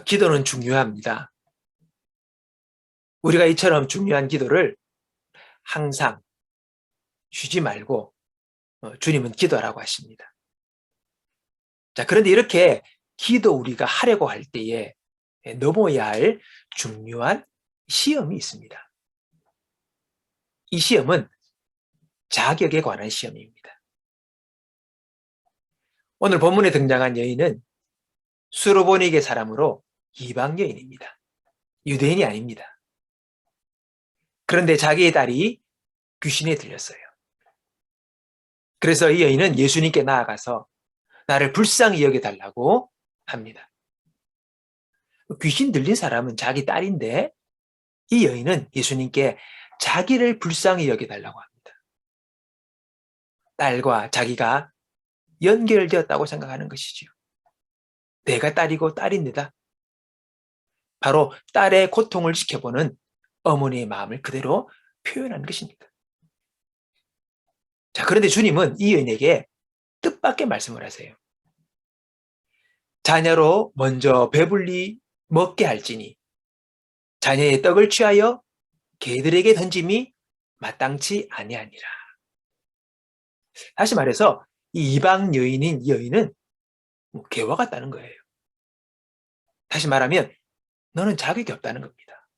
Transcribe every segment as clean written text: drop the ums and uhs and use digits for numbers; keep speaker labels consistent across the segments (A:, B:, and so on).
A: 기도는 중요합니다. 우리가 이처럼 중요한 기도를 항상 쉬지 말고 주님은 기도하라고 하십니다. 자, 그런데 이렇게 기도 우리가 하려고 할 때에 넘어야 할 중요한 시험이 있습니다. 이 시험은 자격에 관한 시험입니다. 오늘 본문에 등장한 여인은 수로보니게 사람으로 이방 여인입니다. 유대인이 아닙니다. 그런데 자기의 딸이 귀신에 들렸어요. 그래서 이 여인은 예수님께 나아가서 나를 불쌍히 여겨달라고 합니다. 귀신 들린 사람은 자기 딸인데 이 여인은 예수님께 자기를 불쌍히 여겨달라고 합니다. 딸과 자기가 연결되었다고 생각하는 것이지요. 내가 딸이고 딸입니다. 바로 딸의 고통을 지켜보는 어머니의 마음을 그대로 표현한 것입니다. 자, 그런데 주님은 이 여인에게 뜻밖의 말씀을 하세요. 자녀로 먼저 배불리 먹게 할지니 자녀의 떡을 취하여 개들에게 던짐이 마땅치 아니하니라. 다시 말해서 이 이방 여인인 이 여인은 개와 같다는 거예요. 다시 말하면 너는 자격이 없다는 겁니다.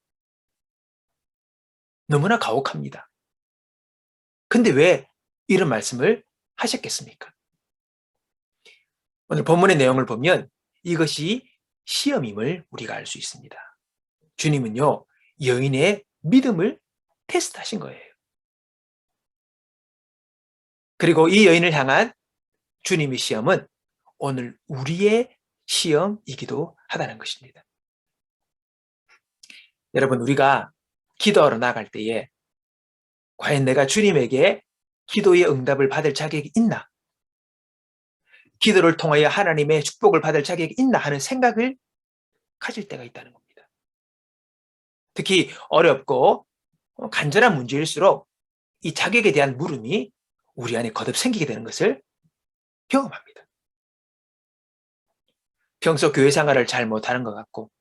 A: 너무나 가혹합니다. 근데 왜 이런 말씀을 하셨겠습니까? 오늘 본문의 내용을 보면 이것이 시험임을 우리가 알 수 있습니다. 주님은요, 여인의 믿음을 테스트하신 거예요. 그리고 이 여인을 향한 주님의 시험은 오늘 우리의 시험이기도 하다는 것입니다. 여러분, 우리가 기도하러 나갈 때에 과연 내가 주님에게 기도의 응답을 받을 자격이 있나? 기도를 통하여 하나님의 축복을 받을 자격이 있나 하는 생각을 가질 때가 있다는 겁니다. 특히 어렵고 간절한 문제일수록 이 자격에 대한 물음이 우리 안에 거듭 생기게 되는 것을 경험합니다. 평소 교회 생활을 잘 못하는 것 같고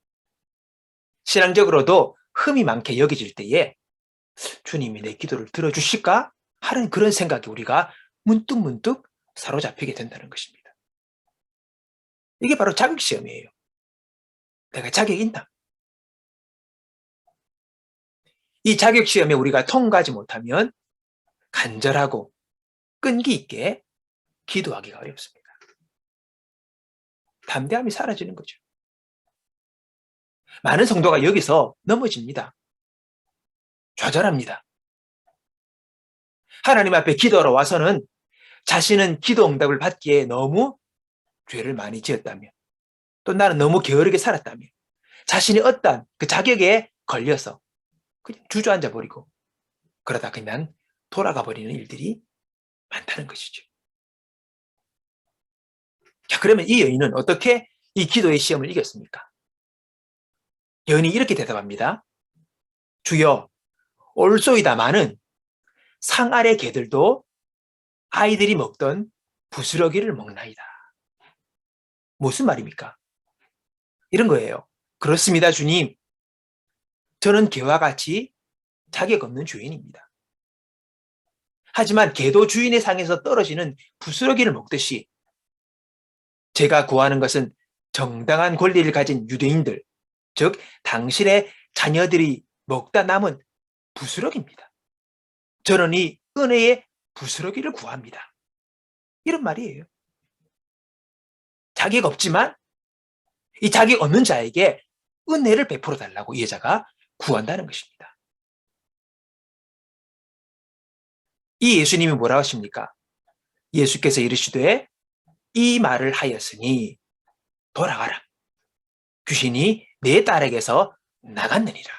A: 신앙적으로도 흠이 많게 여겨질 때에 주님이 내 기도를 들어주실까 하는 그런 생각이 우리가 문득문득 사로잡히게 된다는 것입니다. 이게 바로 자격시험이에요. 내가 자격이 있나? 이 자격시험에 우리가 통과하지 못하면 간절하고 끈기 있게 기도하기가 어렵습니다. 담대함이 사라지는 거죠. 많은 성도가 여기서 넘어집니다. 좌절합니다. 하나님 앞에 기도하러 와서는 자신은 기도 응답을 받기에 너무 죄를 많이 지었다며 또 나는 너무 게으르게 살았다며 자신이 어떠한 그 자격에 걸려서 그냥 주저앉아 버리고 그러다 그냥 돌아가 버리는 일들이 많다는 것이죠. 자, 그러면 이 여인은 어떻게 이 기도의 시험을 이겼습니까? 여인이 이렇게 대답합니다. 주여, 올소이다마는 상 아래 개들도 아이들이 먹던 부스러기를 먹나이다. 무슨 말입니까? 이런 거예요. 그렇습니다, 주님. 저는 개와 같이 자격 없는 주인입니다. 하지만 개도 주인의 상에서 떨어지는 부스러기를 먹듯이 제가 구하는 것은 정당한 권리를 가진 유대인들, 즉 당신의 자녀들이 먹다 남은 부스러기입니다. 저는 이 은혜의 부스러기를 구합니다. 이런 말이에요. 자격 없지만 이 자격 없는 자에게 은혜를 베풀어 달라고 이 여자가 구한다는 것입니다. 이 예수님이 뭐라고 하십니까? 예수께서 이르시되 이 말을 하였으니 돌아가라. 귀신이 내 딸에게서 나갔느니라.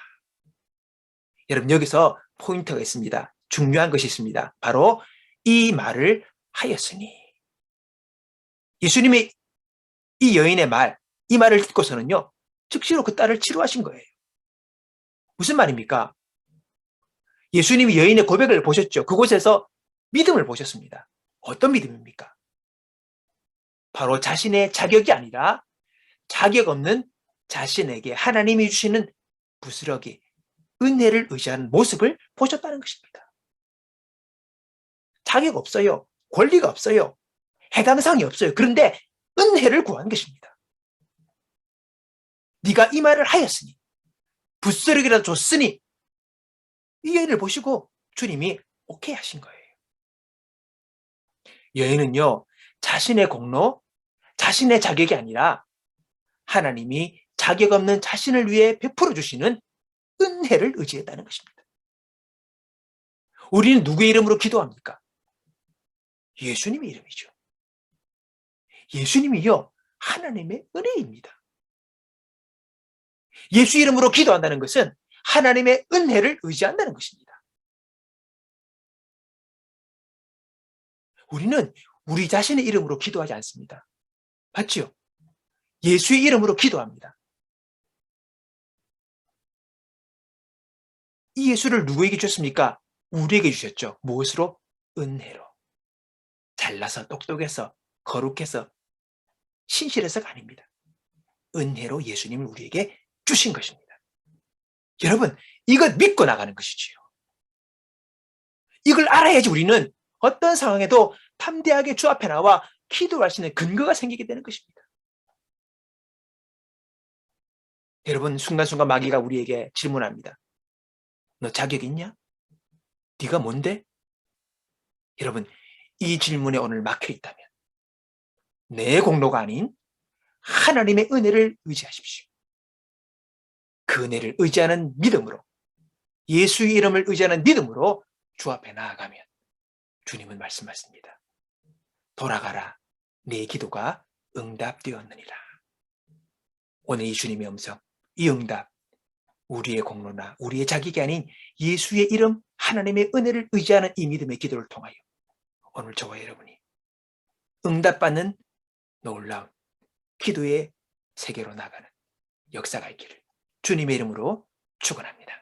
A: 여러분, 여기서 포인트가 있습니다. 중요한 것이 있습니다. 바로 이 말을 하였으니. 예수님이 이 여인의 말, 이 말을 듣고서는요, 즉시로 그 딸을 치료하신 거예요. 무슨 말입니까? 예수님이 여인의 고백을 보셨죠. 그곳에서 믿음을 보셨습니다. 어떤 믿음입니까? 바로 자신의 자격이 아니라 자격 없는 자신에게 하나님이 주시는 부스러기, 은혜를 의지하는 모습을 보셨다는 것입니다. 자격 없어요. 권리가 없어요. 해당 사항이 없어요. 그런데 은혜를 구한 것입니다. 네가 이 말을 하였으니, 부스러기라도 줬으니, 이 여인을 보시고 주님이 오케이 하신 거예요. 여인은요, 자신의 공로, 자신의 자격이 아니라 하나님이 자격 없는 자신을 위해 베풀어 주시는 은혜를 의지했다는 것입니다. 우리는 누구의 이름으로 기도합니까? 예수님의 이름이죠. 예수님이요, 하나님의 은혜입니다. 예수 이름으로 기도한다는 것은 하나님의 은혜를 의지한다는 것입니다. 우리는 우리 자신의 이름으로 기도하지 않습니다. 맞죠? 예수의 이름으로 기도합니다. 이 예수를 누구에게 주셨습니까? 우리에게 주셨죠. 무엇으로? 은혜로. 잘나서 똑똑해서 거룩해서 신실해서가 아닙니다. 은혜로 예수님을 우리에게 주신 것입니다. 여러분, 이것 믿고 나가는 것이지요. 이걸 알아야지 우리는 어떤 상황에도 담대하게 주 앞에 나와 기도할 수 있는 근거가 생기게 되는 것입니다. 여러분, 순간순간 마귀가 우리에게 질문합니다. 너 자격 있냐? 네가 뭔데? 여러분, 이 질문에 오늘 막혀 있다면 내 공로가 아닌 하나님의 은혜를 의지하십시오. 그 은혜를 의지하는 믿음으로, 예수의 이름을 의지하는 믿음으로 주 앞에 나아가면 주님은 말씀하십니다. 돌아가라, 내 기도가 응답되었느니라. 오늘 이 주님의 음성, 이 응답, 우리의 공로나 우리의 자격이 아닌 예수의 이름, 하나님의 은혜를 의지하는 이 믿음의 기도를 통하여 오늘 저와 여러분이 응답받는 놀라운 기도의 세계로 나가는 역사가 있기를 주님의 이름으로 축원합니다.